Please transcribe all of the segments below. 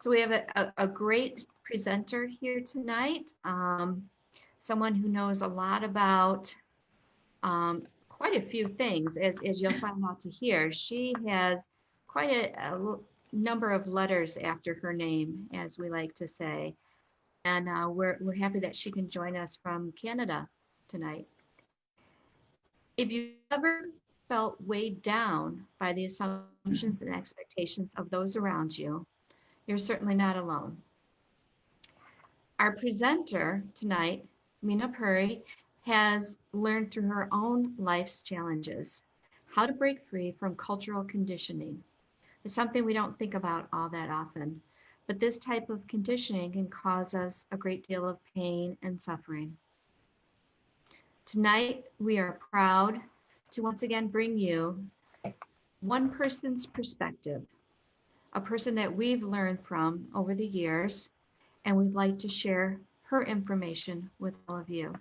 So we have a great presenter here tonight, someone who knows a lot about quite a few things, as you'll find out to hear. She has quite a number of letters after her name, as we like to say. And we're happy that she can join us from Canada tonight. If you ever felt weighed down by the assumptions and expectations of those around you, you're certainly not alone. Our presenter tonight, Mina Puri, has learned through her own life's challenges how to break free from cultural conditioning. It's something we don't think about all that often, but this type of conditioning can cause us a great deal of pain and suffering. Tonight, we are proud to once again bring you one person's perspective, a person that we've learned from over the years, and we'd like to share her information with all of you.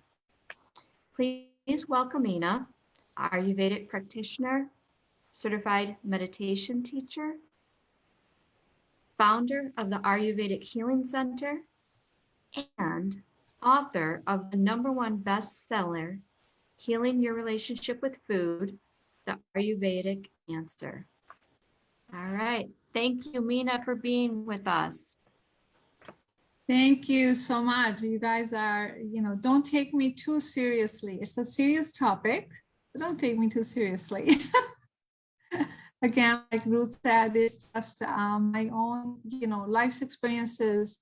Please welcome Ina, Ayurvedic practitioner, certified meditation teacher, founder of the Ayurvedic Healing Center, and author of the #1 bestseller, Healing Your Relationship with Food, The Ayurvedic Answer. All right. Thank you, Mina, for being with us. Thank you so much. You guys are, don't take me too seriously. It's a serious topic, but don't take me too seriously. Again, like Ruth said, it's just my own, life's experiences,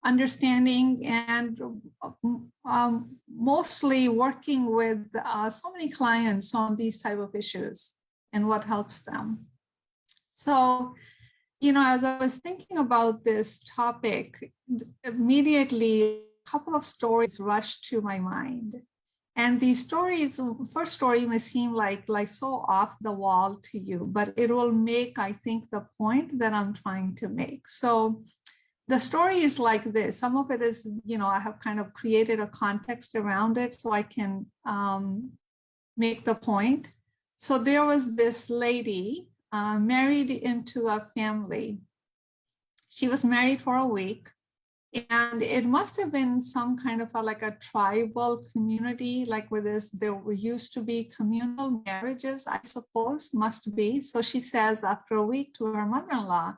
understanding, and mostly working with so many clients on these type of issues and what helps them. So, as I was thinking about this topic, immediately a couple of stories rushed to my mind. And these stories, first story may seem like so off the wall to you, but it will make, I think, the point that I'm trying to make. So the story is like this. Some of it is, I have kind of created a context around it so I can make the point. So there was this lady married into a family. She was married for a week, and it must have been some kind of a tribal community, like where there used to be communal marriages, I suppose, must be. So she says after a week to her mother-in-law,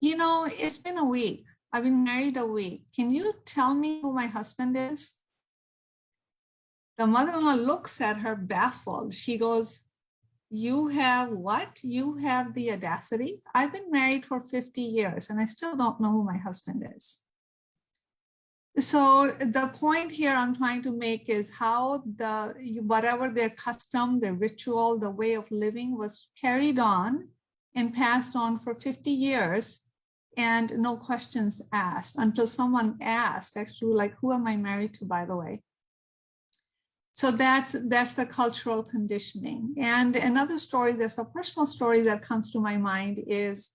it's been a week. I've been married a week. Can you tell me who my husband is? The mother-in-law looks at her baffled. She goes, you have what? You have the audacity? I've been married for 50 years and I still don't know who my husband is. So the point here I'm trying to make is how whatever their custom, their ritual, the way of living was carried on and passed on for 50 years and no questions asked until someone asked, actually, like, who am I married to, by the way? So that's the cultural conditioning. And another story, there's a personal story that comes to my mind is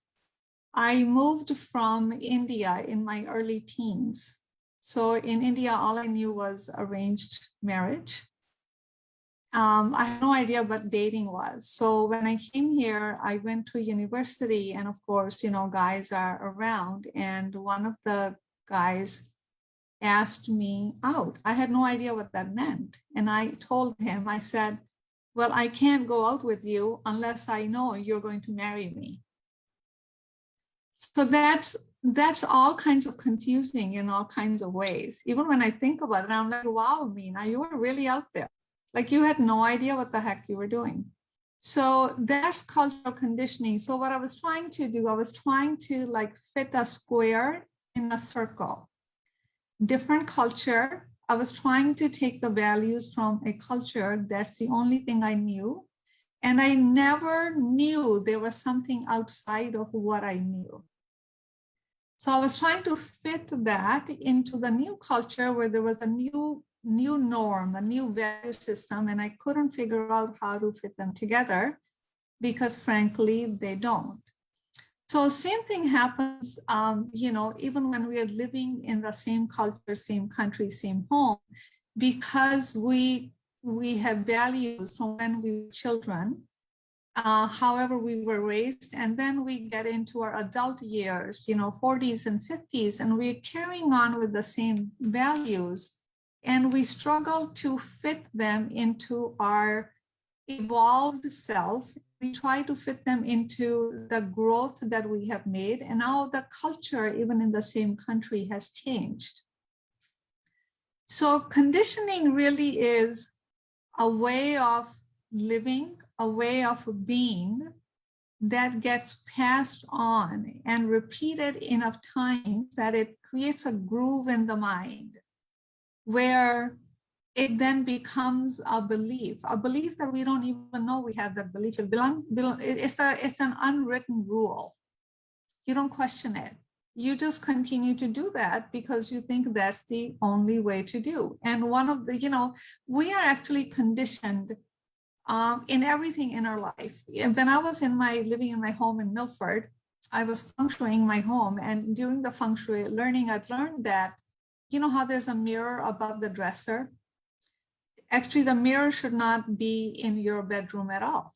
I moved from India in my early teens. So in India, all I knew was arranged marriage. I had no idea what dating was. So when I came here, I went to university, and of course, guys are around. And one of the guys asked me out. I had no idea what that meant. And I told him, I said, well, I can't go out with you unless I know you're going to marry me. So that's all kinds of confusing in all kinds of ways. Even when I think about it, I'm like, wow, Mina, you were really out there. Like you had no idea what the heck you were doing. So that's cultural conditioning. So what I was trying to do, I was trying to fit a square in a circle. Different culture. I was trying to take the values from a culture. That's the only thing I knew. And I never knew there was something outside of what I knew. So I was trying to fit that into the new culture where there was a new norm, a new value system, and I couldn't figure out how to fit them together because frankly, they don't. So same thing happens, even when we are living in the same culture, same country, same home, because we have values from when we were children. however we were raised, and then we get into our adult years, 40s and 50s, and we're carrying on with the same values, and we struggle to fit them into our evolved self. We try to fit them into the growth that we have made, and now the culture, even in the same country, has changed. So conditioning really is a way of living, a way of being that gets passed on and repeated enough times that it creates a groove in the mind where it then becomes a belief that we don't even know we have that belief. It's an unwritten rule. You don't question it. You just continue to do that because you think that's the only way to do. And one of the, we are actually conditioned in everything in our life. When I was living in my home in Milford, I was feng shuiing my home. And during the feng shui learning, I'd learned that, how there's a mirror above the dresser? Actually, the mirror should not be in your bedroom at all.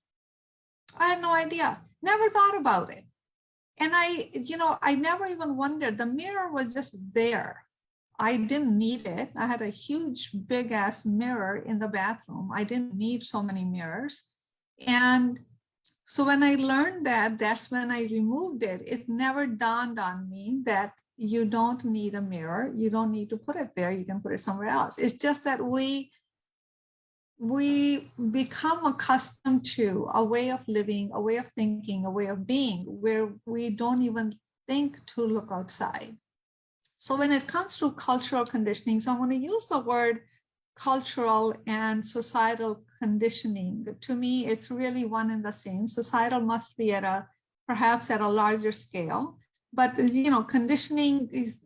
I had no idea, never thought about it. And I never even wondered. The mirror was just there. I didn't need it. I had a huge, big ass mirror in the bathroom. I didn't need so many mirrors. And so when I learned that, that's when I removed it. It never dawned on me that you don't need a mirror. You don't need to put it there. You can put it somewhere else. It's just that we become accustomed to a way of living, a way of thinking, a way of being, where we don't even think to look outside. So when it comes to cultural conditioning, so I'm going to use the word cultural and societal conditioning. To me, it's really one and the same. Societal must be perhaps at a larger scale, but conditioning is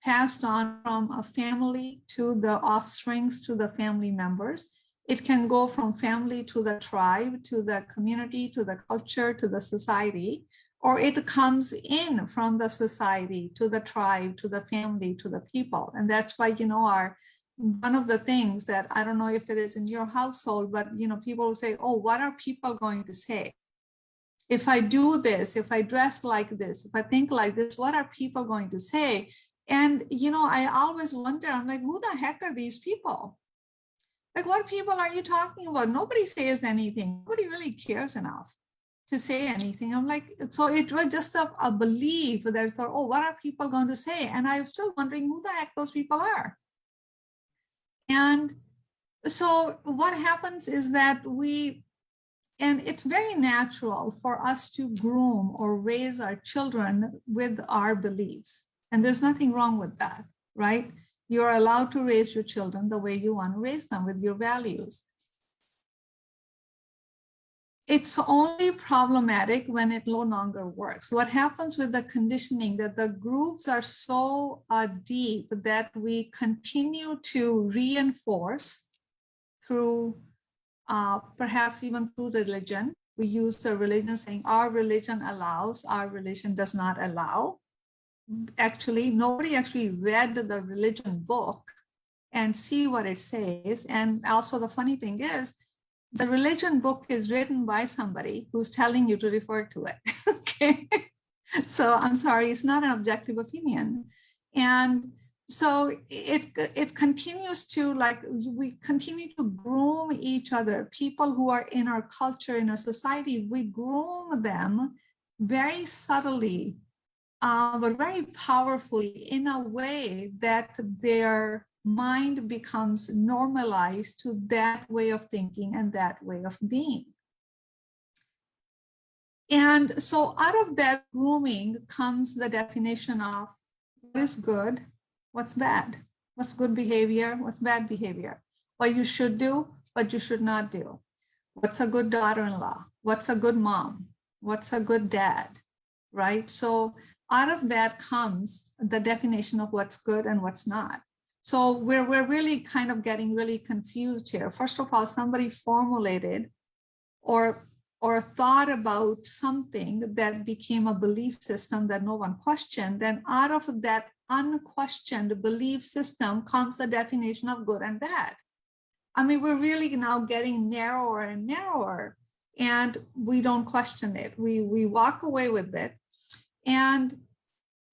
passed on from a family to the offsprings to the family members. It can go from family to the tribe, to the community, to the culture, to the society, or it comes in from the society to the tribe, to the family, to the people. And that's why, one of the things that, I don't know if it is in your household, but, people will say, oh, what are people going to say? If I do this, if I dress like this, if I think like this, what are people going to say? And, I always wonder, I'm like, who the heck are these people? Like, what people are you talking about? Nobody says anything. Nobody really cares enough to say anything. I'm like, so it was just a belief that, oh, what are people going to say? And I'm still wondering who the heck those people are. And so what happens is that and it's very natural for us to groom or raise our children with our beliefs. And there's nothing wrong with that, right? You're allowed to raise your children the way you want to raise them, with your values. It's only problematic when it no longer works. What happens with the conditioning, that the grooves are so deep that we continue to reinforce through perhaps even through religion. We use the religion saying our religion allows, our religion does not allow. Actually, nobody actually read the religion book and see what it says. And also the funny thing is, the religion book is written by somebody who's telling you to refer to it. Okay. So I'm sorry, it's not an objective opinion. And so it continues to, we continue to groom each other. People who are in our culture, in our society, we groom them very subtly, but very powerfully, in a way that their mind becomes normalized to that way of thinking and that way of being. And so out of that grooming comes the definition of what is good, what's bad, what's good behavior, what's bad behavior, what you should do, what you should not do, what's a good daughter-in-law, what's a good mom, what's a good dad, right? So out of that comes the definition of what's good and what's not. So we're really kind of getting really confused here. First of all, somebody formulated or thought about something that became a belief system that no one questioned. Then out of that unquestioned belief system comes the definition of good and bad. I mean, we're really now getting narrower and narrower. and we don't question it. We walk away with it. And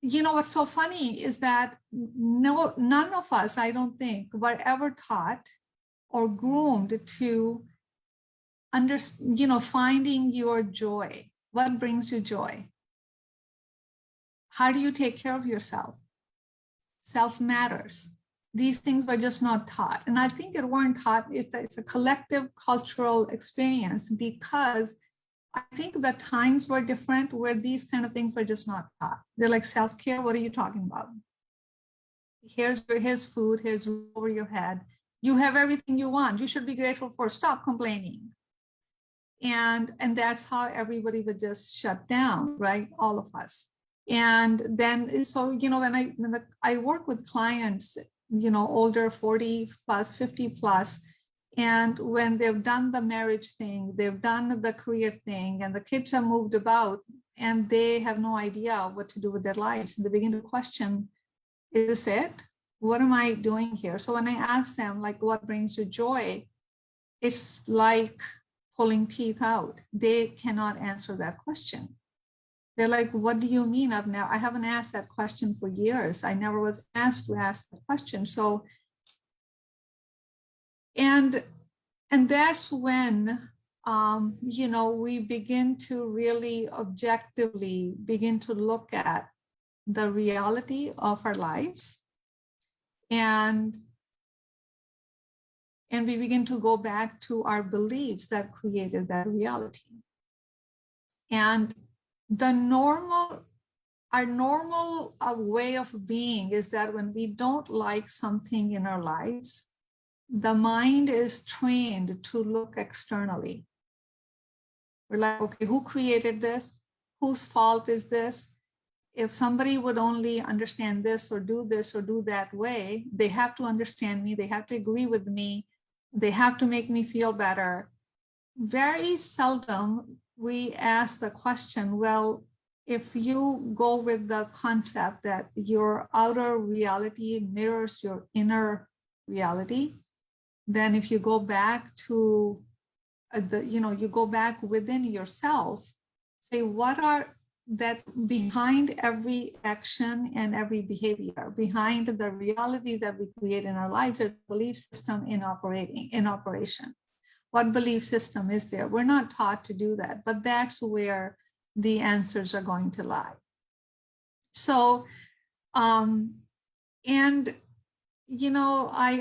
you know what's so funny is that none of us, I don't think, were ever taught or groomed to finding your joy. What brings you joy? How do you take care of yourself? Self matters. These things were just not taught. And I think it weren't taught. It's a collective cultural experience, because I think the times were different where these kind of things were just not taught. They're like, self-care, what are you talking about? Here's food, here's roof over your head. You have everything you want. You should be grateful for. Stop complaining. And that's how everybody would just shut down, right? All of us. And then, so, when I work with clients, older, 40 plus, 50 plus, and when they've done the marriage thing, they've done the career thing, and the kids have moved about, and they have no idea what to do with their lives, and they begin to question, is this it? What am I doing here? So when I ask them, like, what brings you joy? It's like pulling teeth out. They cannot answer that question. They're like, what do you mean? I haven't asked that question for years. I never was asked to ask that question. So, and that's when, we begin to really objectively begin to look at the reality of our lives. And we begin to go back to our beliefs that created that reality. And our normal way of being is that when we don't like something in our lives, the mind is trained to look externally. We're like, okay, who created this? Whose fault is this? If somebody would only understand this or do that way, they have to understand me, they have to agree with me, they have to make me feel better. Very seldom we ask the question, well, if you go with the concept that your outer reality mirrors your inner reality, then if you go back to you go back within yourself, say, what are that behind every action and every behavior, behind the reality that we create in our lives, there's a belief system in operation. What belief system is there? We're not taught to do that, but that's where the answers are going to lie. So, and, I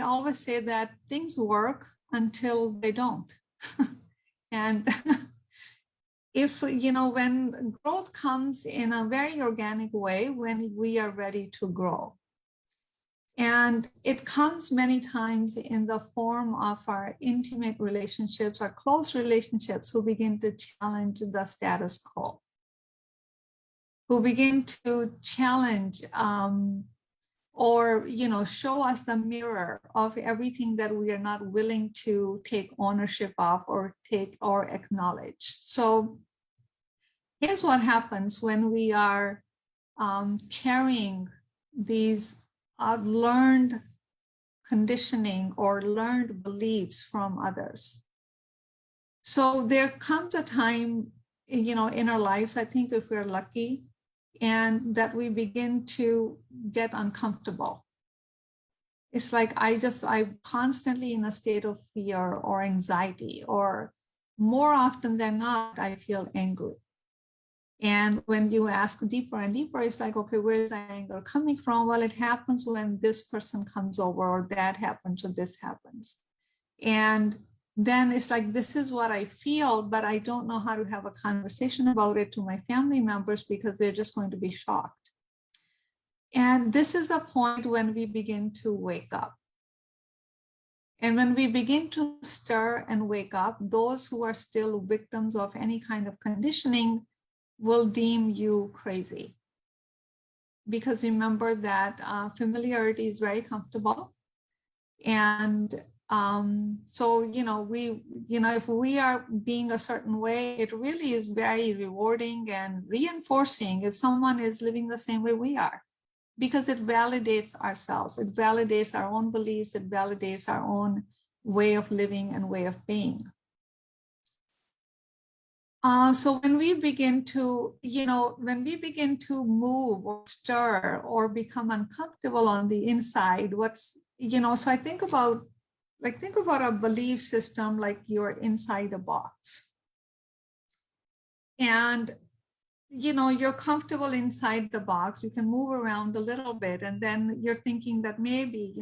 always say that things work until they don't. And if, when growth comes in a very organic way, when we are ready to grow. And it comes many times in the form of our intimate relationships, our close relationships, who begin to challenge the status quo, who begin to challenge or show us the mirror of everything that we are not willing to take ownership of or acknowledge. So here's what happens when we are carrying these learned conditioning or learned beliefs from others. So there comes a time, in our lives, I think, if we're lucky, and that we begin to get uncomfortable. It's like I'm constantly in a state of fear or anxiety, or more often than not, I feel angry. And when you ask deeper and deeper, it's like, okay, where is that anger coming from? Well, it happens when this person comes over, or that happens, or this happens. And then it's like, this is what I feel, but I don't know how to have a conversation about it to my family members because they're just going to be shocked. And this is the point when we begin to wake up. And when we begin to stir and wake up, those who are still victims of any kind of conditioning will deem you crazy. Because remember that familiarity is very comfortable. And so, if we are being a certain way, it really is very rewarding and reinforcing if someone is living the same way we are, because it validates ourselves. It validates our own beliefs. It validates our own way of living and way of being. So when we begin to, when we begin to move or stir or become uncomfortable on the inside, so I think about a belief system like you're inside a box. And you're comfortable inside the box, you can move around a little bit, and then you're thinking that maybe,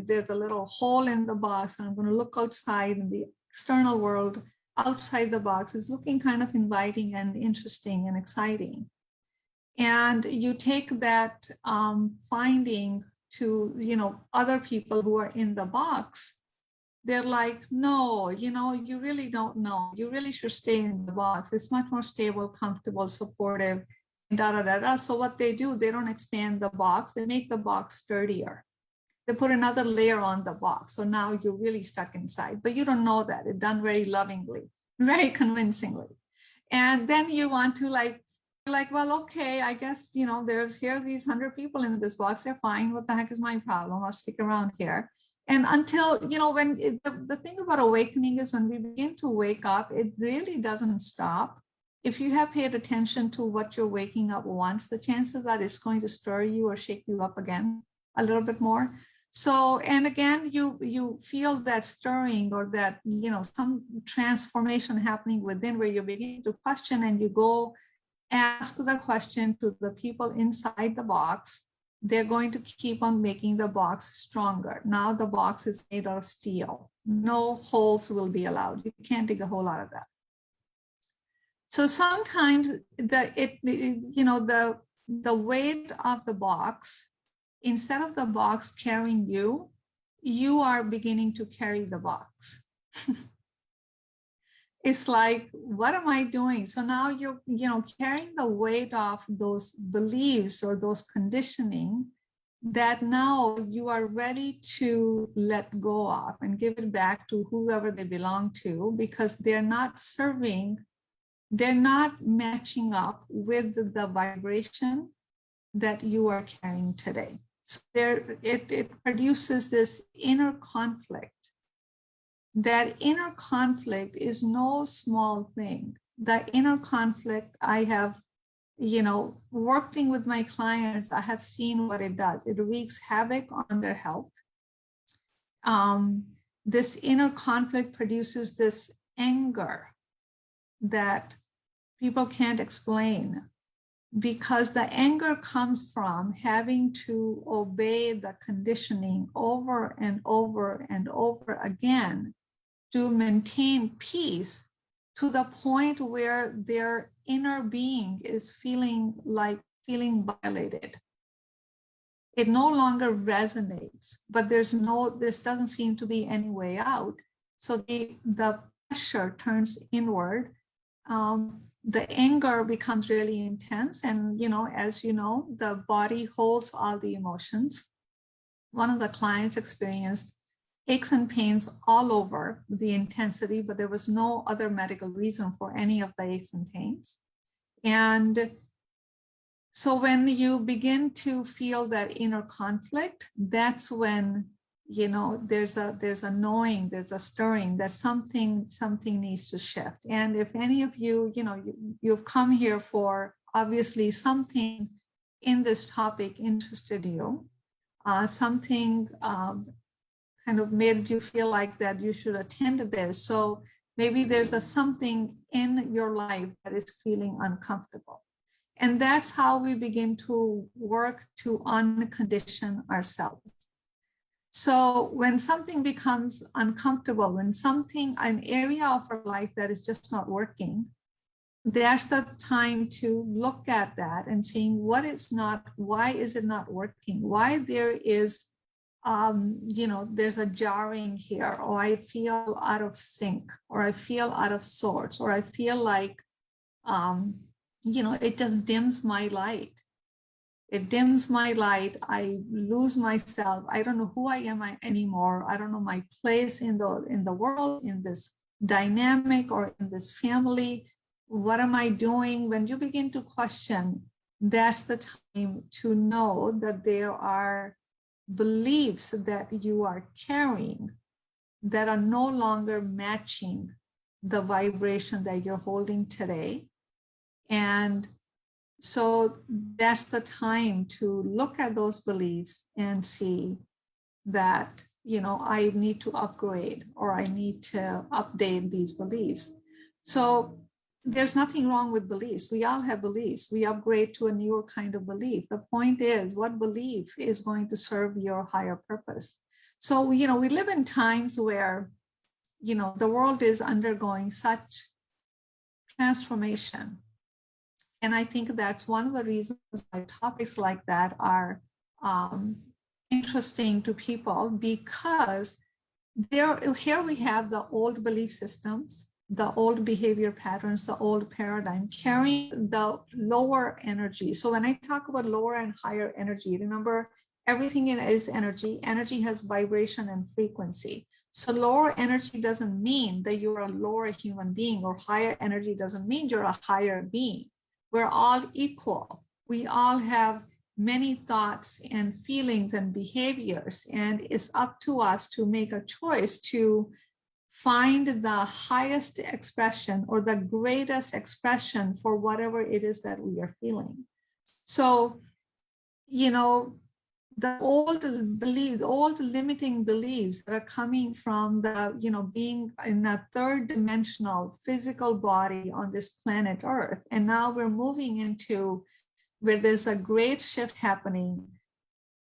there's a little hole in the box, and I'm going to look outside in the external world. Outside the box is looking kind of inviting and interesting and exciting. And you take that finding to, other people who are in the box. They're like, no, you really don't know. You really should stay in the box. It's much more stable, comfortable, supportive, da da da da. So what they do, they don't expand the box. They make the box sturdier. They put another layer on the box. So now you're really stuck inside, but you don't know that. It's done very lovingly, very convincingly. And then you want to like, well, okay, I guess, here's these 100 people in this box. They're fine. What the heck is my problem? I'll stick around here. And until, the thing about awakening is when we begin to wake up, it really doesn't stop. If you have paid attention to what you're waking up once, the chances that it's going to stir you or shake you up again a little bit more. So, and again, you feel that stirring or that, some transformation happening within where you begin to question, and you go ask the question to the people inside the box. They're going to keep on making the box stronger. Now the box is made out of steel. No holes will be allowed. You can't dig a hole out of that. So sometimes the weight of the box, instead of the box carrying you, you are beginning to carry the box. It's like, what am I doing? So now you're, carrying the weight of those beliefs or those conditioning that now you are ready to let go of and give it back to whoever they belong to, because they're not matching up with the vibration that you are carrying today. So it produces this inner conflict. That inner conflict is no small thing. That inner conflict, I have, working with my clients, I have seen what it does. It wreaks havoc on their health. This inner conflict produces this anger that people can't explain, because the anger comes from having to obey the conditioning over and over and over again to maintain peace, to the point where their inner being is feeling violated. It no longer resonates, but this doesn't seem to be any way out. So the pressure turns inward. The anger becomes really intense. And, as you know, the body holds all the emotions. One of the clients experienced aches and pains all over the intensity, but there was no other medical reason for any of the aches and pains. And so when you begin to feel that inner conflict, that's when, there's a knowing, there's a stirring that something needs to shift. And if any of you, you've come here for obviously something in this topic interested you, something kind of made you feel like that you should attend this. So maybe there's something in your life that is feeling uncomfortable. And that's how we begin to work to uncondition ourselves. So when something becomes uncomfortable, when an area of our life that is just not working, that's the time to look at that and seeing why is it not working? Why there is there's a jarring here, or I feel out of sync, or I feel out of sorts, or I feel like, it just dims my light. It dims my light. I lose myself. I don't know who I am anymore. I don't know my place in the world, in this dynamic, or in this family. What am I doing? When you begin to question, that's the time to know that there are beliefs that you are carrying that are no longer matching the vibration that you're holding today. And so that's the time to look at those beliefs and see that, I need to upgrade or I need to update these beliefs. So there's nothing wrong with beliefs. We all have beliefs. We upgrade to a newer kind of belief. The point is, what belief is going to serve your higher purpose? So, we live in times where, the world is undergoing such transformation. And I think that's one of the reasons why topics like that are interesting to people, because here we have the old belief systems, the old behavior patterns, the old paradigm carrying the lower energy. So when I talk about lower and higher energy, remember, everything is energy. Energy has vibration and frequency. So lower energy doesn't mean that you're a lower human being, or higher energy doesn't mean you're a higher being. We're all equal. We all have many thoughts and feelings and behaviors, and it's up to us to make a choice to find the highest expression or the greatest expression for whatever it is that we are feeling. So, the old beliefs, old limiting beliefs that are coming from the, being in a third dimensional physical body on this planet Earth. And now we're moving into where there's a great shift happening.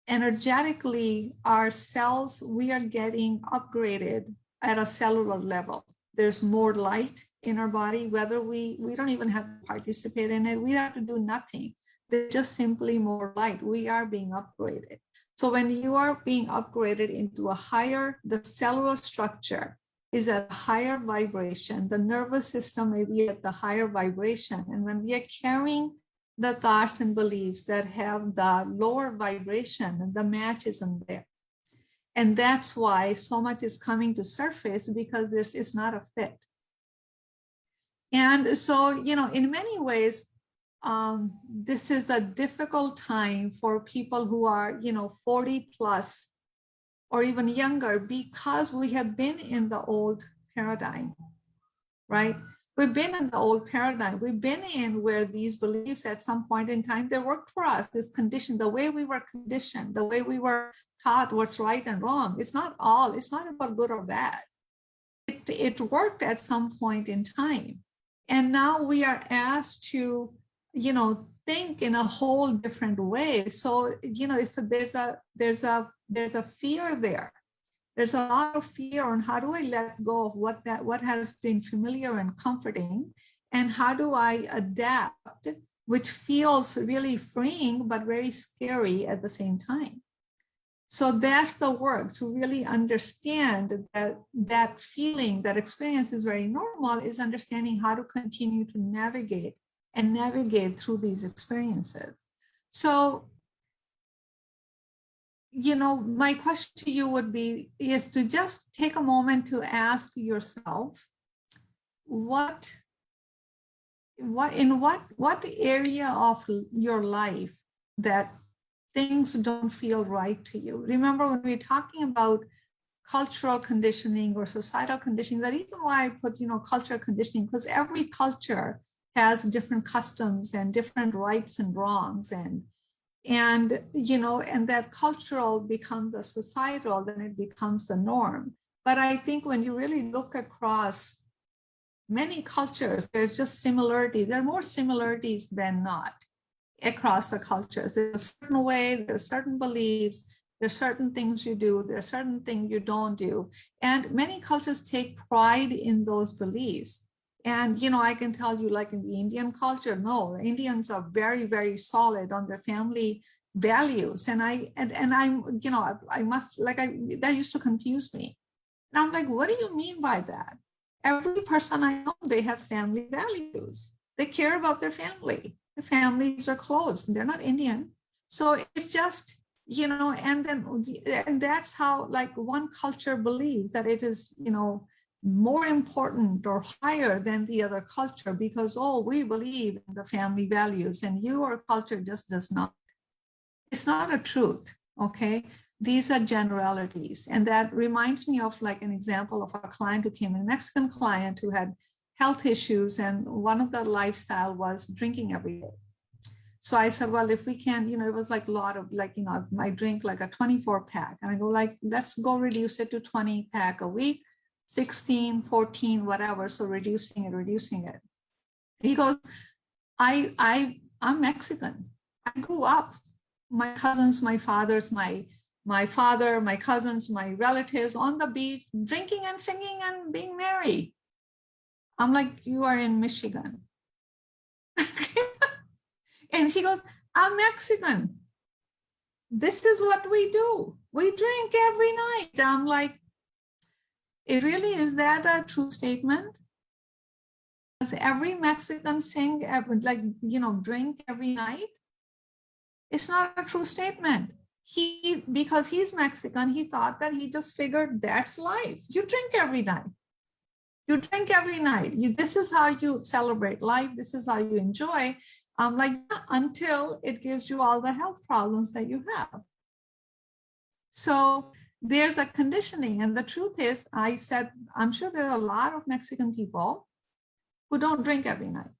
Energetically, our cells, we are getting upgraded at a cellular level. There's more light in our body, whether we don't even have to participate in it. We have to do nothing. There's just simply more light. We are being upgraded. So when you are being upgraded into a higher, the cellular structure is at a higher vibration. The nervous system may be at the higher vibration. And when we are carrying the thoughts and beliefs that have the lower vibration, the match isn't there. And that's why so much is coming to surface, because it's not a fit. And so, in many ways, this is a difficult time for people who are, 40 plus or even younger, because we have been in the old paradigm, right? We've been in the old paradigm. We've been in where these beliefs at some point in time, they worked for us, this condition, the way we were conditioned, the way we were taught what's right and wrong. It's not about good or bad. It worked at some point in time. And now we are asked to, think in a whole different way. So, there's a fear there. There's a lot of fear on how do I let go of what has been familiar and comforting, and how do I adapt, which feels really freeing but very scary at the same time. So that's the work, to really understand that feeling, that experience is very normal, is understanding how to continue to navigate through these experiences. So, my question to you is to just take a moment to ask yourself, what area of your life that things don't feel right to you? Remember, when we're talking about cultural conditioning or societal conditioning, the reason why I put, cultural conditioning, because every culture has different customs and different rights and wrongs, and that cultural becomes a societal, then it becomes the norm. But I think when you really look across many cultures, there's just similarity. There are more similarities than not across the cultures. There's a certain way, there's certain beliefs, there's certain things you do, there's certain things you don't do. And many cultures take pride in those beliefs. And, I can tell you, like in the Indian culture, no, the Indians are very, very solid on their family values. And that used to confuse me. And I'm like, what do you mean by that? Every person I know, they have family values. They care about their family. Their families are close, and they're not Indian. So it's just, and that's how, like, one culture believes that it is, more important or higher than the other culture, because, we believe in the family values, and your culture just does not. It's not a truth, okay? These are generalities. And that reminds me of, like, an example of a client who came in, a Mexican client who had health issues, and one of the lifestyle was drinking every day. So I said, well, if we can, it was like a lot of like, I drink like a 24 pack. And I go like, let's go reduce it to 20 pack a week, 16, 14, whatever. So reducing it. He goes, I'm Mexican. I grew up, my cousins, my fathers, my father, my cousins, my relatives on the beach, drinking and singing and being merry. I'm like, you are in Michigan. And he goes, I'm Mexican. This is what we do. We drink every night. I'm like, it really is that a true statement? Does every Mexican sing, drink every night? It's not a true statement. Because he's Mexican, he thought that he just figured that's life. You drink every night. You drink every night. This is how you celebrate life. This is how you enjoy. Until it gives you all the health problems that you have. So there's the conditioning. And the truth is, I said, I'm sure there are a lot of Mexican people who don't drink every night.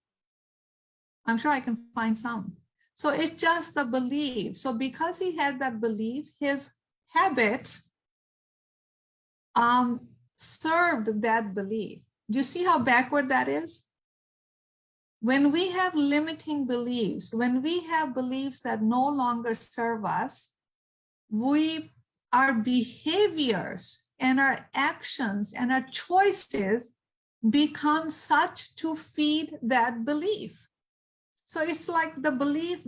I'm sure I can find some. So it's just the belief. So because he had that belief, his habits served that belief. Do you see how backward that is? When we have limiting beliefs, when we have beliefs that no longer serve us, our behaviors and our actions and our choices become such to feed that belief. So it's like the belief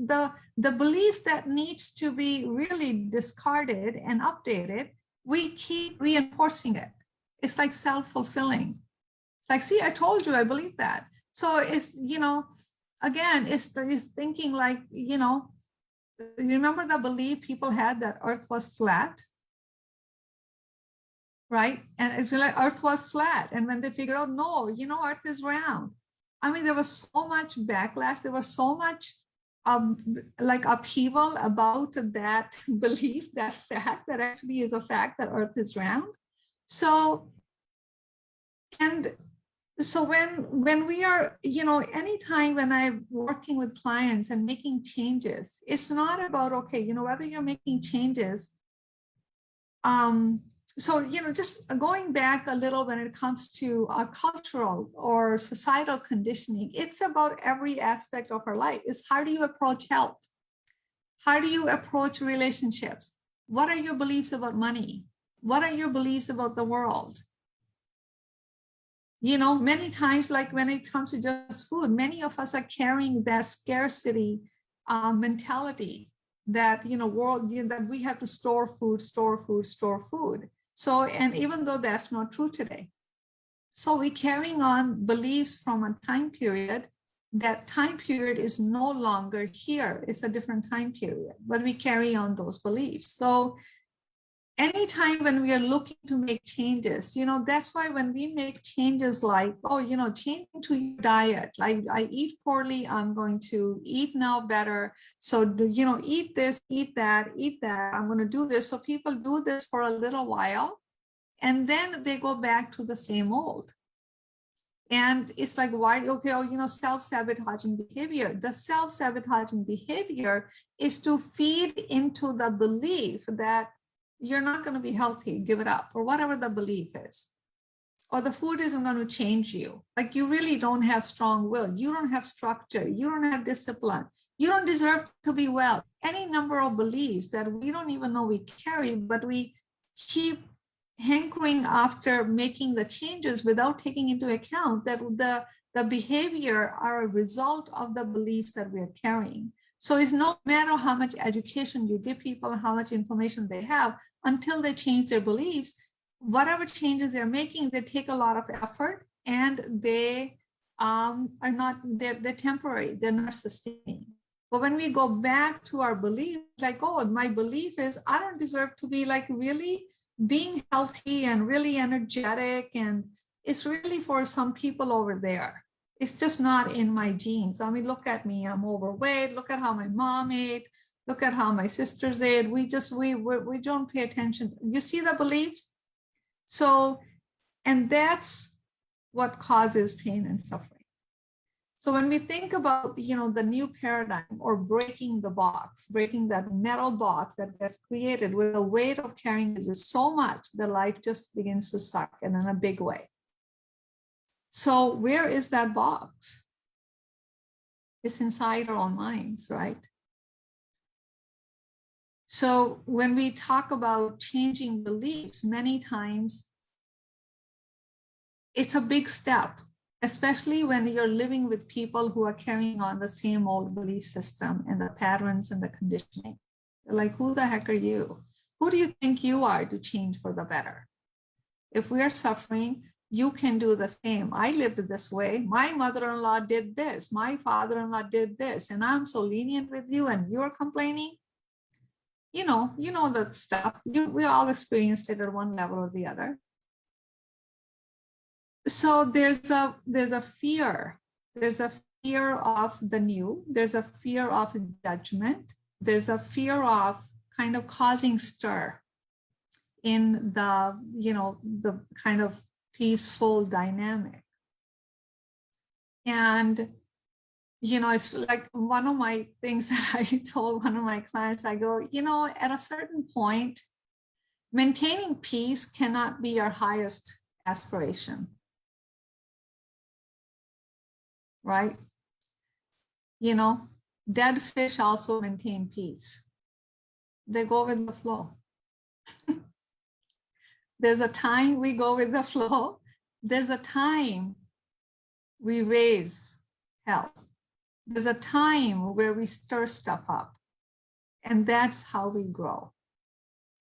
that needs to be really discarded and updated, we keep reinforcing it. It's like self-fulfilling. It's like, see, I told you, I believe that. So it's, again, it's thinking like, remember the belief people had that Earth was flat, right? And it's like Earth was flat. And when they figured out, no, Earth is round. I mean, there was so much backlash. There was so much upheaval about that belief, that fact that actually is a fact that Earth is round. So when we are, anytime when I'm working with clients and making changes, it's not about, okay, whether you're making changes. Just going back a little when it comes to cultural or societal conditioning, it's about every aspect of our life. It's how do you approach health? How do you approach relationships? What are your beliefs about money? What are your beliefs about the world? Many times, like when it comes to just food, many of us are carrying that scarcity mentality that, that we have to store food. So, and even though that's not true today. So we're carrying on beliefs from a time period. That time period is no longer here. It's a different time period, but we carry on those beliefs. So anytime when we are looking to make changes, that's why when we make changes like, changing to your diet, like I eat poorly, I'm going to eat now better. So, eat this, eat that, I'm going to do this. So people do this for a little while, and then they go back to the same old. And it's like, why? Okay, self-sabotaging behavior. The self-sabotaging behavior is to feed into the belief that you're not going to be healthy, give it up, or whatever the belief is. Or the food isn't going to change you. Like you really don't have strong will. You don't have structure. You don't have discipline. You don't deserve to be well. Any number of beliefs that we don't even know we carry, but we keep hankering after making the changes without taking into account that the behavior are a result of the beliefs that we're carrying. So it's no matter how much education you give people, how much information they have, until they change their beliefs, whatever changes they're making, they take a lot of effort, and they they're temporary, they're not sustaining. But when we go back to our belief, like, oh, my belief is I don't deserve to be like really being healthy and really energetic, and it's really for some people over there. It's just not in my genes. I mean, look at me, I'm overweight. Look at how my mom ate. Look at how my sisters ate. We don't pay attention. You see the beliefs? So, and that's what causes pain and suffering. So when we think about, the new paradigm or breaking the box, breaking that metal box that gets created where the weight of carrying is so much that life just begins to suck, and in a big way. So where is that box? It's inside our own minds, right? So when we talk about changing beliefs, many times it's a big step, especially when you're living with people who are carrying on the same old belief system and the patterns and the conditioning. They're like, who the heck are you? Who do you think you are to change for the better? If we are suffering, you can do the same. I lived this way. My mother-in-law did this. My father-in-law did this. And I'm so lenient with you and you're complaining. You know that stuff. We all experienced it at one level or the other. So there's a fear. There's a fear of the new. There's a fear of judgment. There's a fear of kind of causing stir in the kind of peaceful dynamic. And it's like one of my things that I told one of my clients, I go, at a certain point, maintaining peace cannot be our highest aspiration. Right? Dead fish also maintain peace. They go with the flow. There's a time we go with the flow. There's a time we raise hell. There's a time where we stir stuff up. And that's how we grow.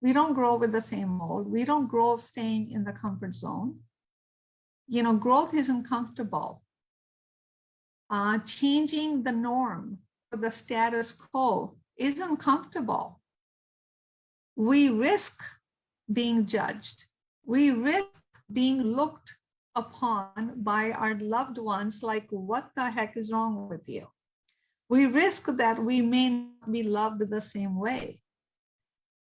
We don't grow with the same mold. We don't grow staying in the comfort zone. Growth isn't comfortable. Changing the norm for the status quo isn't comfortable. We risk being judged. We risk being looked upon by our loved ones like, what the heck is wrong with you? We risk that we may not be loved the same way.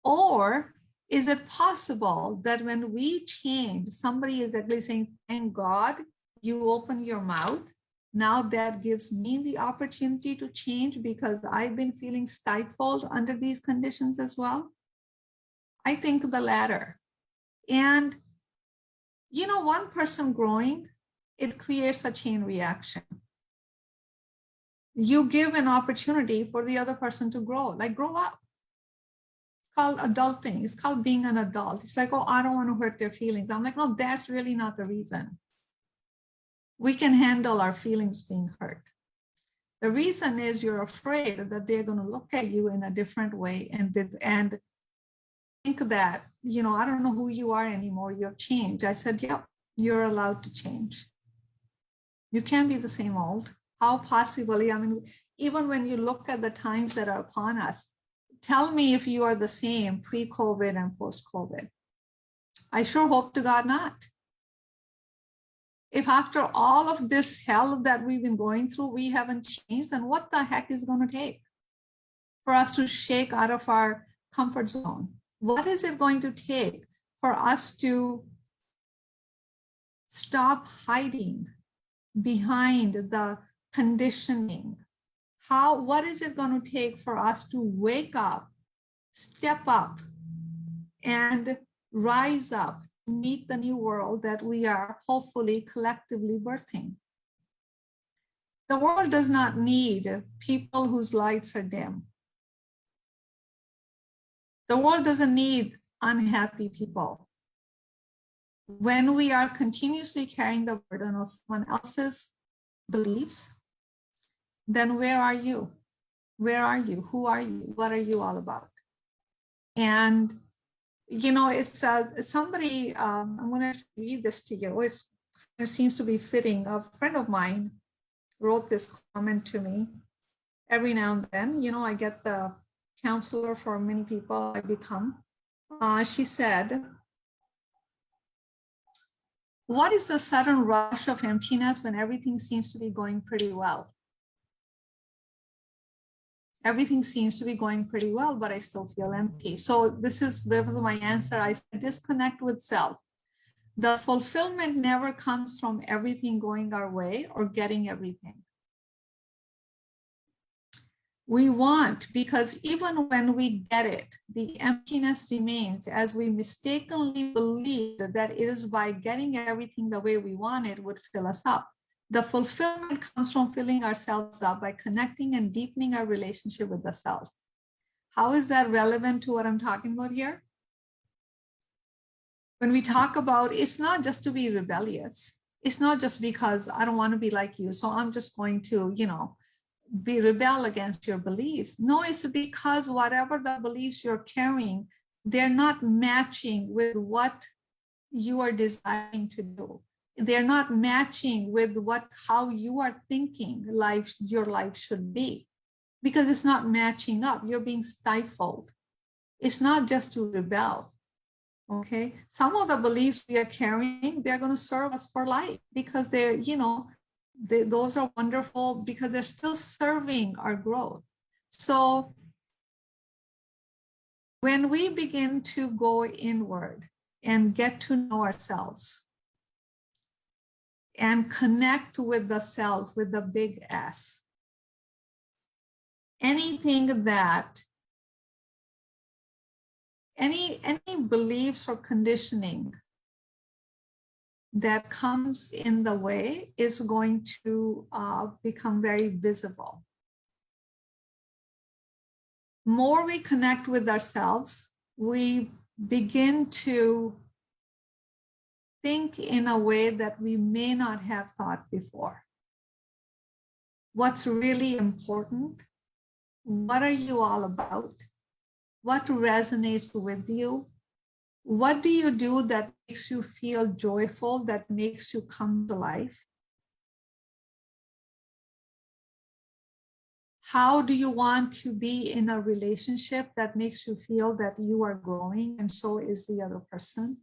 Or is it possible that when we change, somebody is actually saying, thank God you open your mouth. Now that gives me the opportunity to change because I've been feeling stifled under these conditions as well? I think the latter. And, one person growing, it creates a chain reaction. You give an opportunity for the other person to grow, like grow up. It's called adulting. It's called being an adult. It's like, oh, I don't want to hurt their feelings. I'm like, no, that's really not the reason. We can handle our feelings being hurt. The reason is you're afraid that they're going to look at you in a different way and think that, I don't know who you are anymore. You've changed. I said, yep, you're allowed to change. You can't be the same old. How possibly? Even when you look at the times that are upon us, tell me if you are the same pre-COVID and post-COVID. I sure hope to God not. If after all of this hell that we've been going through, we haven't changed, then what the heck is going to take for us to shake out of our comfort zone? What is it going to take for us to stop hiding behind the conditioning? What is it going to take for us to wake up, step up, and rise up to meet the new world that we are hopefully collectively birthing? The world does not need people whose lights are dim. The world doesn't need unhappy people. When we are continuously carrying the burden of someone else's beliefs, then where are you? Where are you? Who are you? What are you all about? And, it's somebody, I'm going to read this to you. It seems to be fitting. A friend of mine wrote this comment to me. Every now and then, I get the counselor for many people I become. She said, what is the sudden rush of emptiness when everything seems to be going pretty well? Everything seems to be going pretty well, but I still feel empty. So this was my answer. I said, disconnect with self. The fulfillment never comes from everything going our way or getting everything. We want, because even when we get it, the emptiness remains as we mistakenly believe that it is by getting everything the way we want it would fill us up. The fulfillment comes from filling ourselves up by connecting and deepening our relationship with the self. How is that relevant to what I'm talking about here? When we talk about, it's not just to be rebellious. It's not just because I don't want to be like you, so I'm just going to, be rebel against your beliefs. No, it's because whatever the beliefs you're carrying, they're not matching with what you are desiring to do. They're not matching with how you are thinking your life should be, because it's not matching up. You're being stifled. It's not just to rebel. Okay. Some of the beliefs we are carrying, they're going to serve us for life because they're, those are wonderful because they're still serving our growth. So when we begin to go inward and get to know ourselves and connect with the self, with the big S, anything that, any beliefs or conditioning that comes in the way is going to become very visible. More we connect with ourselves, we begin to think in a way that we may not have thought before. What's really important? What are you all about? What resonates with you? What do you do that makes you feel joyful, that makes you come to life? How do you want to be in a relationship that makes you feel that you are growing and so is the other person?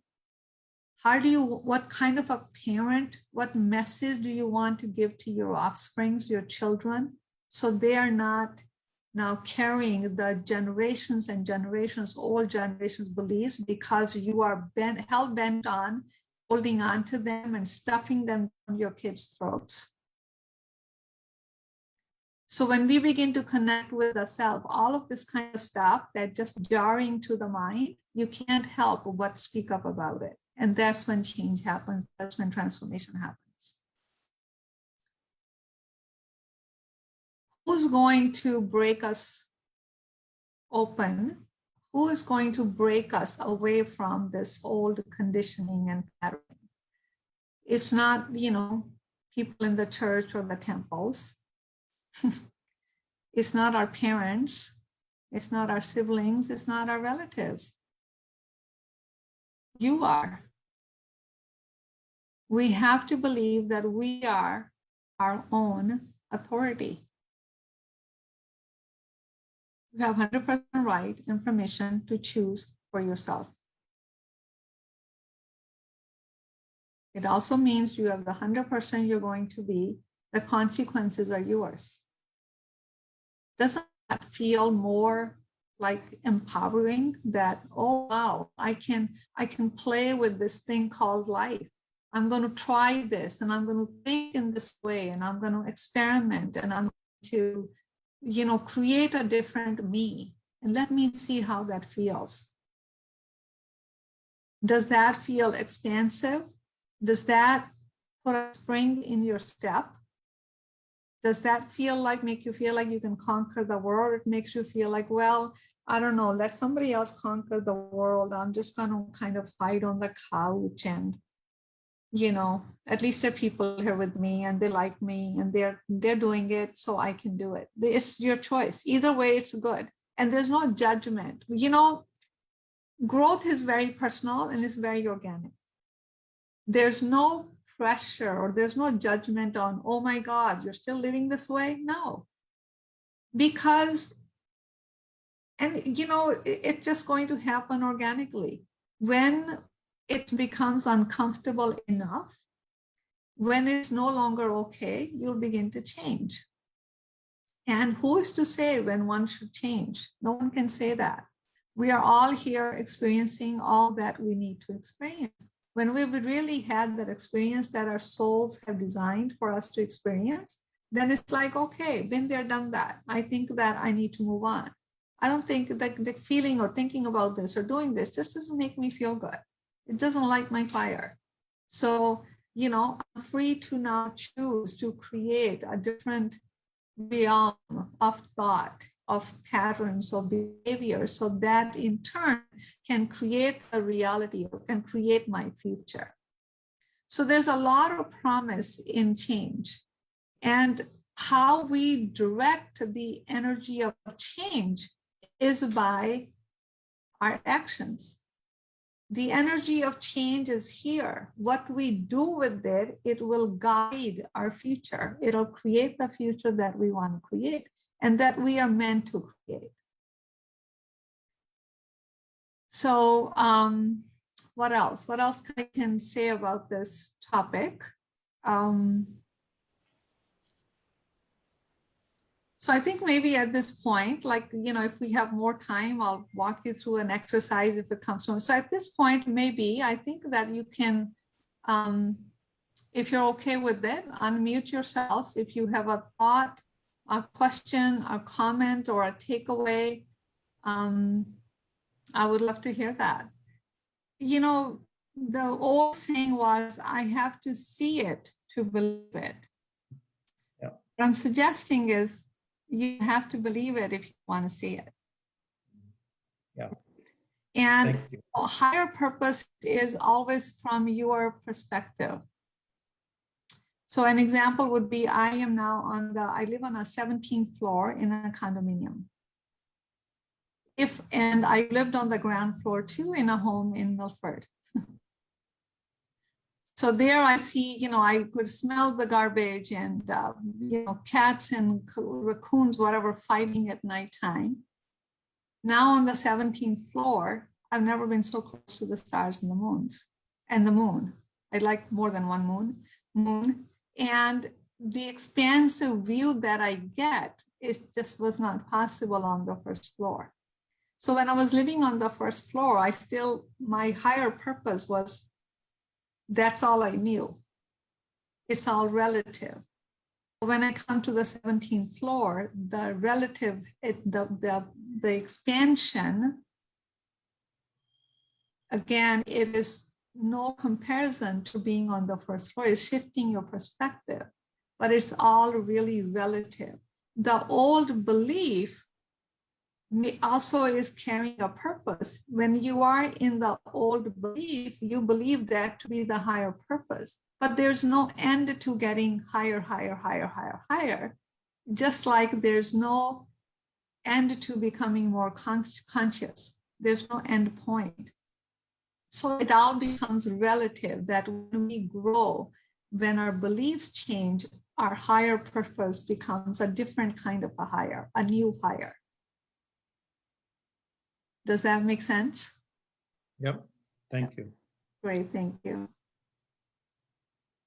What kind of a parent, what message do you want to give to your offsprings, your children, so they are not now carrying the generations and generations, old generations beliefs because you are hell-bent on holding on to them and stuffing them down your kids' throats. So when we begin to connect with the self, all of this kind of stuff that just jarring to the mind, you can't help but speak up about it. And that's when change happens. That's when transformation happens. Who's going to break us open? Who is going to break us away from this old conditioning and pattern? It's not, people in the church or the temples. It's not our parents. It's not our siblings. It's not our relatives. You are. We have to believe that we are our own authority. You have 100% right and permission to choose for yourself. It also means you have the 100% you're going to be. The consequences are yours. Doesn't that feel more like empowering that, oh, wow, I can play with this thing called life. I'm going to try this and I'm going to think in this way and I'm going to experiment and I'm going to, create a different me and let me see how that feels. Does that feel expansive? Does that put a spring in your step? Does that make you feel like you can conquer the world? It makes you feel like, well, I don't know, let somebody else conquer the world. I'm just going to kind of hide on the couch and, at least there are people here with me and they like me and they're doing it, so I can do it. It's your choice. Either way, it's good. And there's no judgment. Growth is very personal and it's very organic. There's no pressure or there's no judgment on, oh my God, you're still living this way? No. Because, it's just going to happen organically. When it becomes uncomfortable enough, when it's no longer okay, you'll begin to change. And who is to say when one should change? No one can say that. We are all here experiencing all that we need to experience. When we've really had that experience that our souls have designed for us to experience, then it's like, okay, been there, done that. I think that I need to move on. I don't think that the feeling or thinking about this or doing this just doesn't make me feel good. It doesn't light my fire. So, I'm free to now choose to create a different realm of thought, of patterns, of behavior, so that in turn can create a reality or can create my future. So there's a lot of promise in change. And how we direct the energy of change is by our actions. The energy of change is here. What we do with it, it will guide our future. It'll create the future that we want to create and that we are meant to create. So what else? What else I can say about this topic? So I think maybe at this point, if we have more time, I'll walk you through an exercise if it comes from. So at this point, maybe I think that you can, if you're okay with it, unmute yourselves. If you have a thought, a question, a comment, or a takeaway, I would love to hear that. The old saying was, I have to see it to believe it. Yeah. What I'm suggesting is, you have to believe it if you want to see it. Yeah. And a higher purpose is always from your perspective. So an example would be, I live on a 17th floor in a condominium. And I lived on the ground floor too in a home in Milford. So there I see, I could smell the garbage and, cats and raccoons, whatever, fighting at nighttime. Now on the 17th floor, I've never been so close to the stars and the moon. I like more than one moon. And the expansive view that I get, it just was not possible on the first floor. So when I was living on the first floor, my higher purpose was, that's all I knew. It's all relative. When I come to the 17th floor, the expansion, again, it is no comparison to being on the first floor. It's shifting your perspective, but it's all really relative. The old belief also is carrying a purpose. When you are in the old belief, you believe that to be the higher purpose, but there's no end to getting higher, just like there's no end to becoming more conscious. There's no end point. So it all becomes relative, that when we grow, when our beliefs change, our higher purpose becomes a different kind of a new higher. Does that make sense? Yep. Thank you. Great, thank you.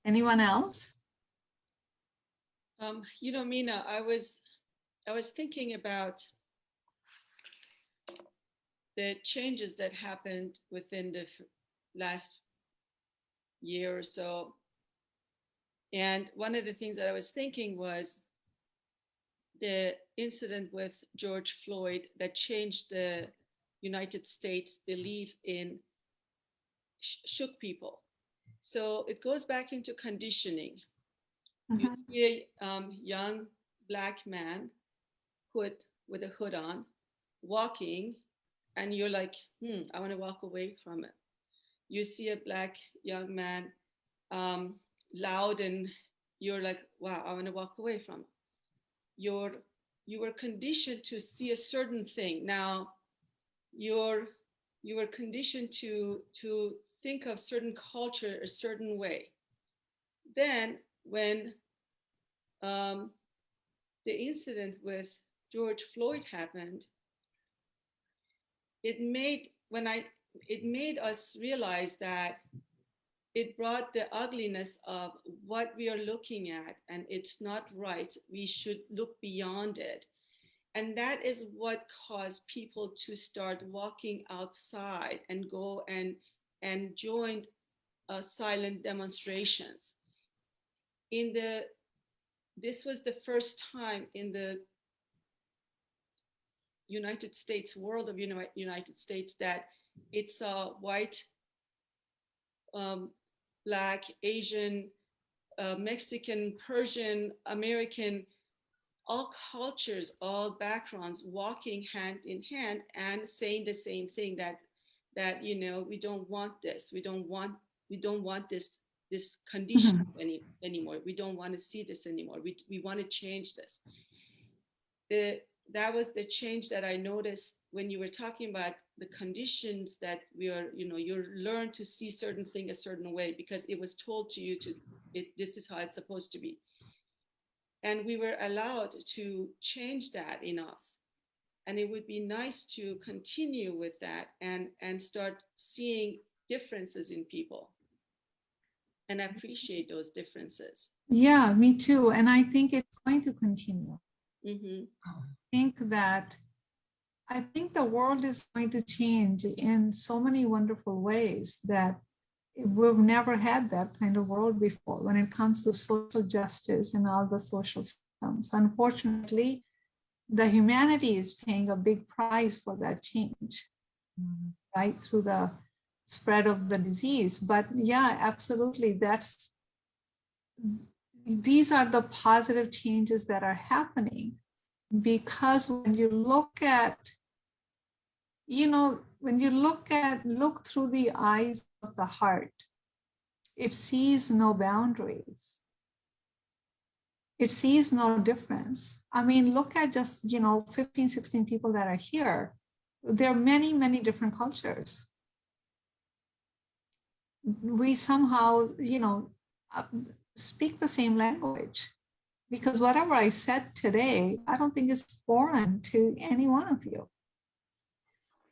Anyone else? Meena, I was thinking about the changes that happened within the last year or so. And one of the things that I was thinking was the incident with George Floyd that changed the United States belief in shook people. So it goes back into conditioning. You see a young Black man with a hood on, walking, and you're like, I want to walk away from it. You see a Black young man loud, and you're like, wow, I want to walk away from it. You were conditioned to see a certain thing. Now you were conditioned to think of certain culture a certain way. Then when the incident with George Floyd happened, it made us realize that it brought the ugliness of what we are looking at, and it's not right. We should look beyond it. And that is what caused people to start walking outside and go and join silent demonstrations. This was the first time in the United States, world of United States, that it saw white, Black, Asian, Mexican, Persian, American, all cultures, all backgrounds walking hand in hand and saying the same thing, that we don't want this, we don't want this condition anymore, we don't want to see this anymore, we want to change this. That was the change that I noticed when you were talking about the conditions that we are, you learn to see certain thing a certain way because it was told to you this is how it's supposed to be. And we were allowed to change that in us. And it would be nice to continue with that and start seeing differences in people and appreciate those differences. Yeah, me too. And I think it's going to continue. Mm-hmm. I think the world is going to change in so many wonderful ways that we've never had that kind of world before when it comes to social justice and all the social systems. Unfortunately, the humanity is paying a big price for that change, right, through the spread of the disease. But yeah, absolutely, these are the positive changes that are happening, because when you look through the eyes of the heart, it sees no boundaries. It sees no difference. I mean, look at just, 15, 16 people that are here. There are many, many different cultures. We somehow, speak the same language, because whatever I said today, I don't think is foreign to any one of you.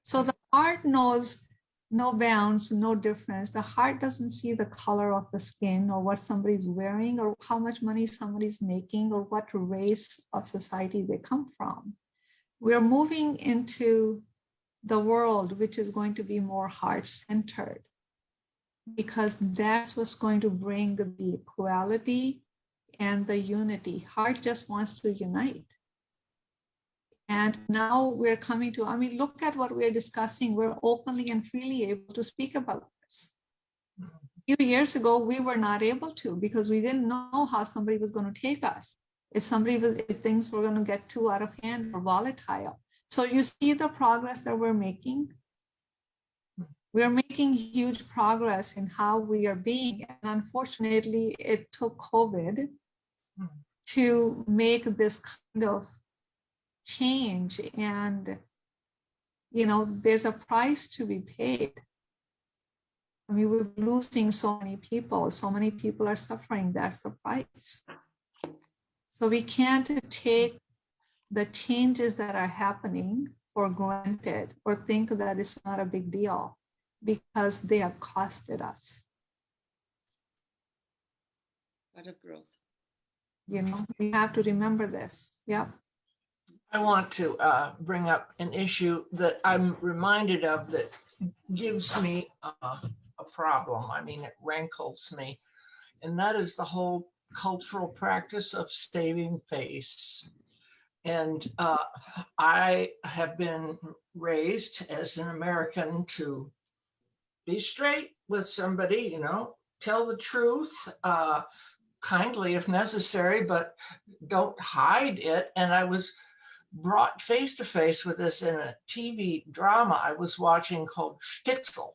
So the heart knows no bounds, no difference. The heart doesn't see the color of the skin or what somebody's wearing or how much money somebody's making or what race of society they come from. We're moving into the world which is going to be more heart-centered, because that's what's going to bring the equality and the unity. Heart just wants to unite. And now we're coming to, look at what we're discussing. We're openly and freely able to speak about this. A few years ago, we were not able to, because we didn't know how somebody was going to take us. If things were going to get too out of hand or volatile. So you see the progress that we're making. We're making huge progress in how we are being. And unfortunately, it took COVID to make this kind of change. And, there's a price to be paid. We're losing so many people. So many people are suffering. That's the price. So we can't take the changes that are happening for granted or think that it's not a big deal, because they have costed us. Part of growth. We have to remember this. Yeah. I want to bring up an issue that I'm reminded of that gives me a problem. It rankles me. And that is the whole cultural practice of saving face. And I have been raised as an American to be straight with somebody, tell the truth, kindly if necessary, but don't hide it. And I was brought face to face with this in a TV drama I was watching called Shtisel.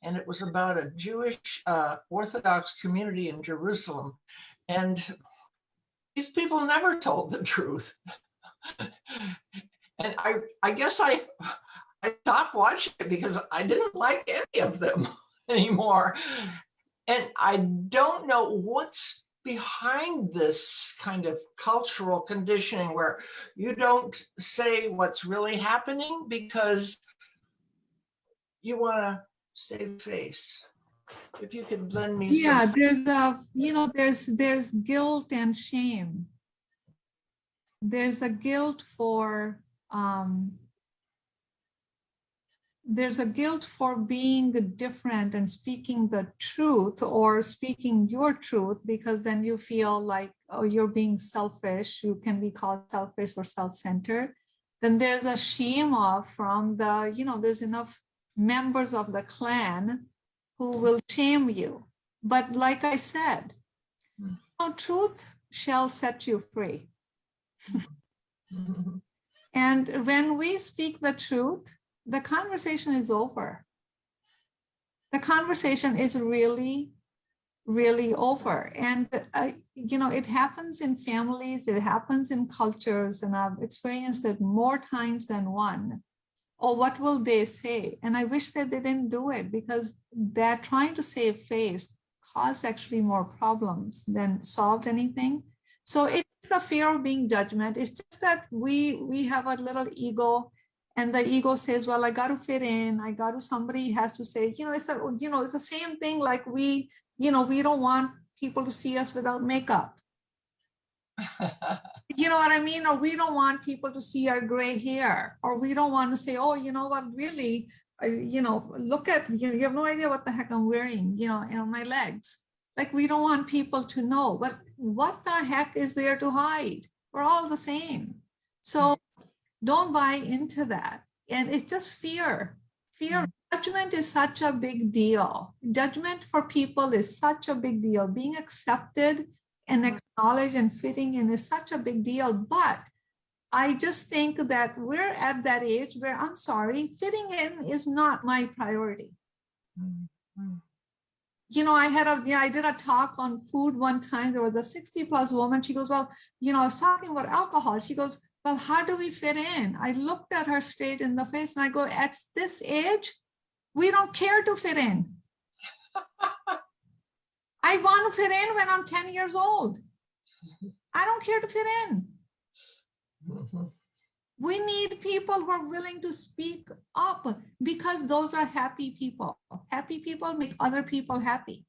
And it was about a Jewish Orthodox community in Jerusalem. And these people never told the truth. And I guess I stopped watching it because I didn't like any of them anymore. And I don't know what's behind this kind of cultural conditioning where you don't say what's really happening because you want to save face. If you could lend me some. There's guilt and shame. There's a guilt for there's a guilt for being different and speaking the truth or speaking your truth, because then you feel like, oh, you're being selfish. You can be called selfish or self-centered. Then there's a shame off from the, there's enough members of the clan who will shame you. But like I said, truth shall set you free. And when we speak the truth, the conversation is over. The conversation is really, really over. And, it happens in families, it happens in cultures, and I've experienced it more times than one. Or what will they say? And I wish that they didn't do it, because that trying to save face caused actually more problems than solved anything. So it's the fear of being judgment. It's just that we have a little ego, and the ego says, well, I got to fit in. Somebody has to say, it's the same thing. Like we don't want people to see us without makeup. You know what I mean? Or we don't want people to see our gray hair, or we don't want to say, oh, you know what, really, look at, you have no idea what the heck I'm wearing, my legs. Like, we don't want people to know, but what the heck is there to hide? We're all the same. So don't buy into that. And it's just fear. Judgment is such a big deal. Judgment for people is such a big deal. Being accepted and acknowledged and fitting in is such a big deal. But I just think that we're at that age where, I'm sorry, fitting in is not my priority. I did a talk on food one time. There was a 60+ woman. She goes, well, I was talking about alcohol. She goes, well, how do we fit in? I looked at her straight in the face and I go, at this age, we don't care to fit in. I want to fit in when I'm 10 years old. I don't care to fit in. We need people who are willing to speak up, because those are happy people. Happy people make other people happy.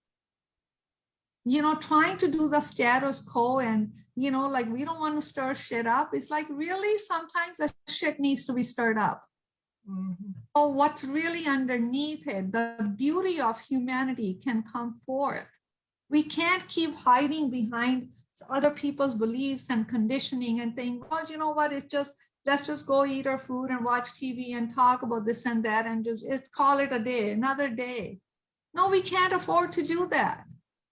Trying to do the status quo and, like, we don't want to stir shit up. It's like, really, sometimes the shit needs to be stirred up. Oh, what's really underneath it, the beauty of humanity can come forth. We can't keep hiding behind other people's beliefs and conditioning and think, well, you know what, let's just go eat our food and watch TV and talk about this and that and just call it a day, another day. No, we can't afford to do that.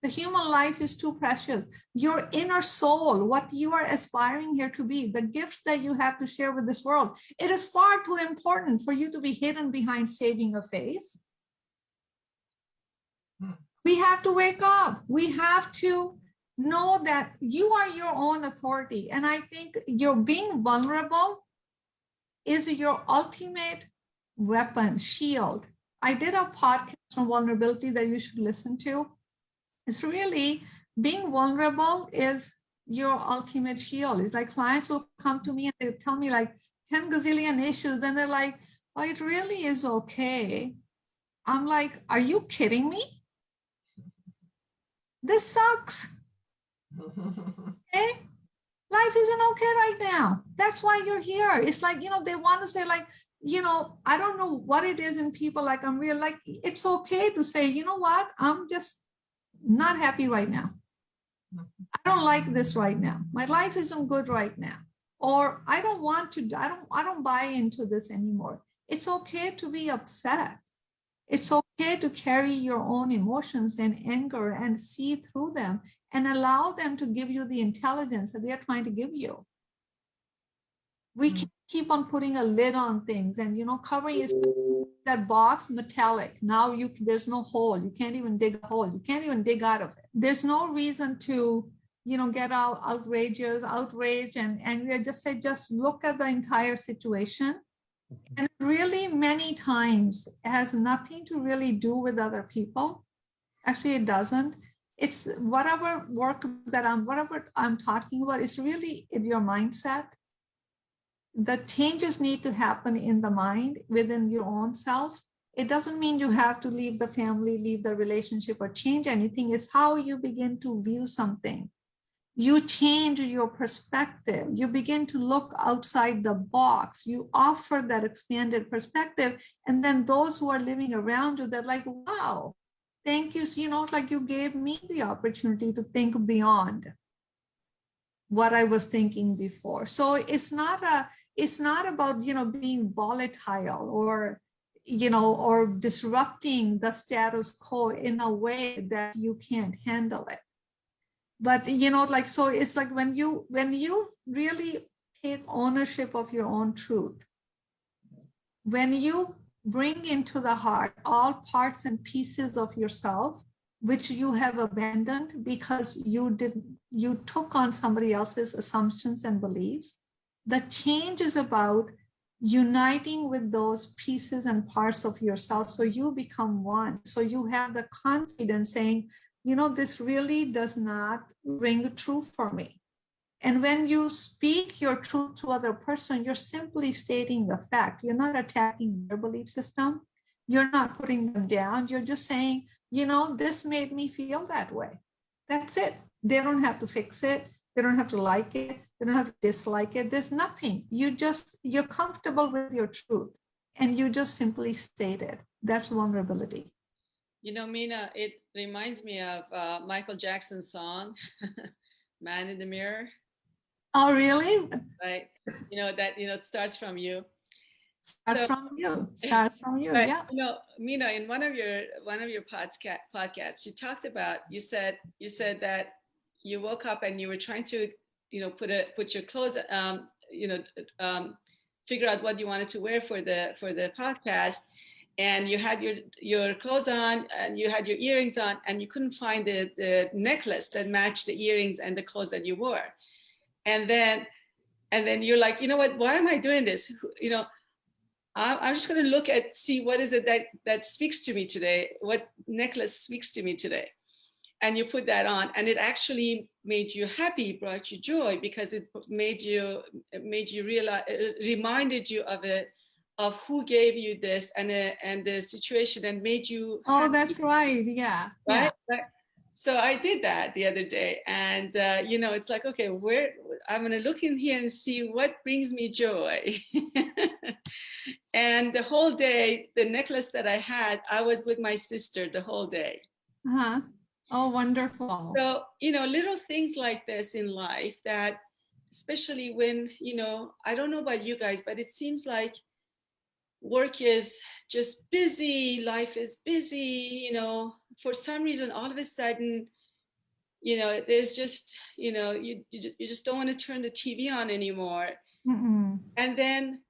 The human life is too precious. Your inner soul, what you are aspiring here to be, the gifts that you have to share with this world, it is far too important for you to be hidden behind saving a face. We have to wake up. We have to know that you are your own authority. And I think your being vulnerable is your ultimate weapon, shield. I did a podcast on vulnerability that you should listen to. It's really, being vulnerable is your ultimate shield. It's like clients will come to me and they tell me like 10 gazillion issues. Then they're like, oh, it really is okay. I'm like, are you kidding me? This sucks. Okay? Life isn't okay right now. That's why you're here. It's like, they want to say like, I don't know what it is in people. Like, I'm real, like, it's okay to say, you know what? I'm just not happy right now. I don't like this right now. My life isn't good right now. Or I don't want to, I don't buy into this anymore. It's okay to be upset. It's okay to carry your own emotions and anger and see through them and allow them to give you the intelligence that they're trying to give you. We can't keep on putting a lid on things and, covering that box metallic. Now there's no hole. You can't even dig a hole. You can't even dig out of it. There's no reason to, get outraged and angry. Just look at the entire situation. And really, many times, it has nothing to really do with other people. Actually, it doesn't. It's whatever I'm talking about, it's really in your mindset. The changes need to happen in the mind, within your own self. It doesn't mean you have to leave the family, leave the relationship, or change anything. It's how you begin to view something. You change your perspective. You begin to look outside the box. You offer that expanded perspective. And then those who are living around you, they're like, wow, thank you. So, like you gave me the opportunity to think beyond what I was thinking before. So it's not about, being volatile or, or disrupting the status quo in a way that you can't handle it. But, so it's like when you really take ownership of your own truth, when you bring into the heart all parts and pieces of yourself, which you have abandoned because you took on somebody else's assumptions and beliefs, the change is about uniting with those pieces and parts of yourself so you become one. So you have the confidence saying, this really does not ring true for me. And when you speak your truth to other person, you're simply stating the fact. You're not attacking their belief system. You're not putting them down. You're just saying, this made me feel that way. That's it. They don't have to fix it. They don't have to like it. They don't have to dislike it. There's nothing. You're comfortable with your truth and you just simply state it. That's vulnerability. Mina, it reminds me of Michael Jackson's song, Man in the Mirror. Oh, really? Right. It starts from you. Starts from you. Starts from you. Right. Yeah. Mina, in one of your podcasts, you talked about, you said that you woke up and you were trying to, put your clothes, figure out what you wanted to wear for the podcast. And you had your clothes on and you had your earrings on and you couldn't find the necklace that matched the earrings and the clothes that you wore. And then you're like, what, why am I doing this? I'm just going to look at, see what is it that speaks to me today? What necklace speaks to me today? And you put that on and it actually made you happy, brought you joy because it made you realize, it reminded you of who gave you this and the situation and made you happy. Oh, that's right. Yeah. Right? Yeah. So I did that the other day and, it's like, okay, I'm going to look in here and see what brings me joy. And the whole day, the necklace that I had, I was with my sister the whole day. Uh-huh. Oh, wonderful. So, little things like this in life that, especially when, I don't know about you guys, but it seems like work is just busy, life is busy, for some reason, all of a sudden, there's just, you just don't want to turn the TV on anymore. Mm-mm. And then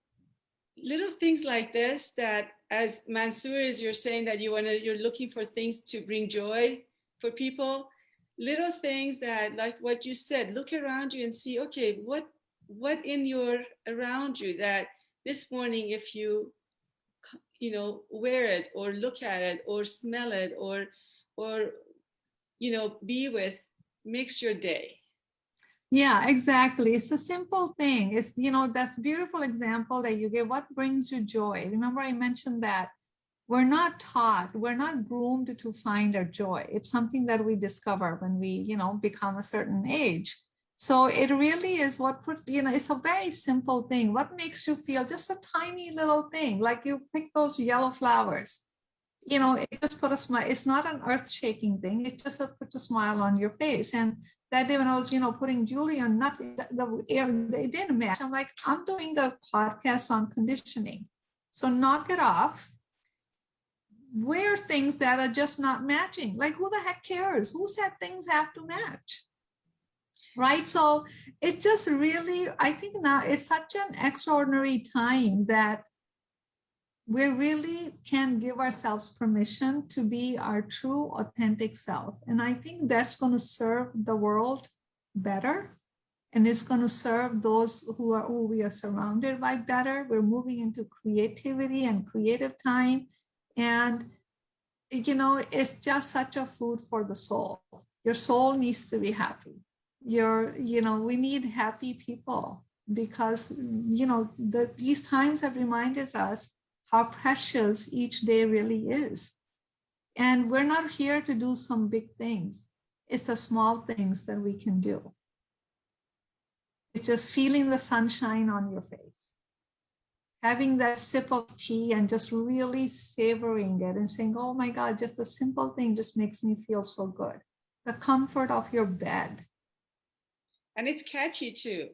little things like this that, as Mansoor, is you're saying that you're looking for things to bring joy for people, little things that, like what you said, look around you and see, okay, what in your around you that this morning, if you wear it or look at it or smell it or be with, makes your day. Yeah, exactly. It's a simple thing. It's, that beautiful example that you gave. What brings you joy? Remember, I mentioned that we're not taught, we're not groomed to find our joy. It's something that we discover when we, become a certain age. So it really is what puts, it's a very simple thing. What makes you feel, just a tiny little thing, like you pick those yellow flowers. It just put a smile. It's not an earth-shaking thing. It just puts a smile on your face. And that day when I was, putting jewelry on, nothing, the air, it didn't match. I'm like, I'm doing a podcast on conditioning. So knock it off. Wear things that are just not matching. Like, who the heck cares? Who said things have to match? Right? So it just really, I think now it's such an extraordinary time that we really can give ourselves permission to be our true, authentic self. And I think that's going to serve the world better. And it's going to serve those who we are surrounded by better. We're moving into creativity and creative time. And, it's just such a food for the soul. Your soul needs to be happy. We need happy people because, these times have reminded us how precious each day really is. And we're not here to do some big things. It's the small things that we can do. It's just feeling the sunshine on your face, having that sip of tea and just really savoring it and saying, oh my God, just a simple thing just makes me feel so good. The comfort of your bed. And it's catchy too.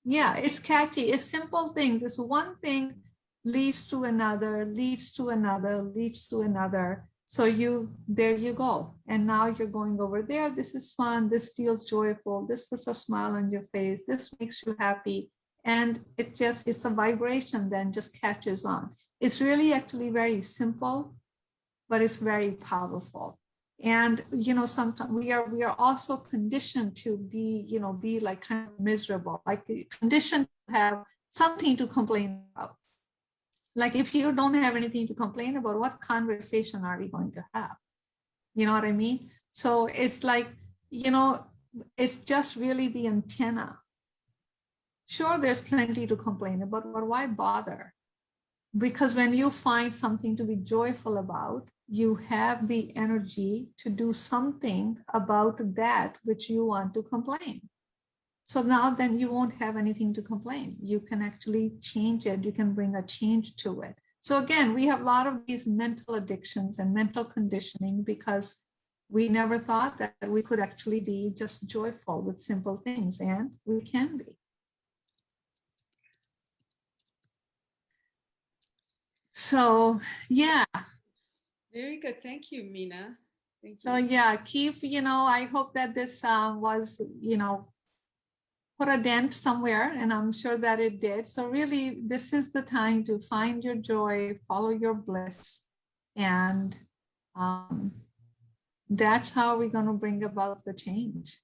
Yeah, it's catchy. It's simple things. It's one thing leads to another, leads to another, leads to another. So there you go. And now you're going over there. This is fun. This feels joyful. This puts a smile on your face. This makes you happy. And it's a vibration then just catches on. It's really actually very simple, but it's very powerful. And sometimes we are also conditioned to be like kind of miserable, like conditioned to have something to complain about. Like if you don't have anything to complain about, what conversation are we going to have? You know what I mean? So it's like, it's just really the antenna. Sure, there's plenty to complain about, but why bother? Because when you find something to be joyful about, you have the energy to do something about that which you want to complain. So now then you won't have anything to complain. You can actually change it. You can bring a change to it. So again, we have a lot of these mental addictions and mental conditioning because we never thought that we could actually be just joyful with simple things, and we can be. So yeah. Very good. Thank you, Mina. Thank you. So yeah, keep, I hope that this was, put a dent somewhere, and I'm sure that it did. So really, this is the time to find your joy, follow your bliss, and that's how we're going to bring about the change.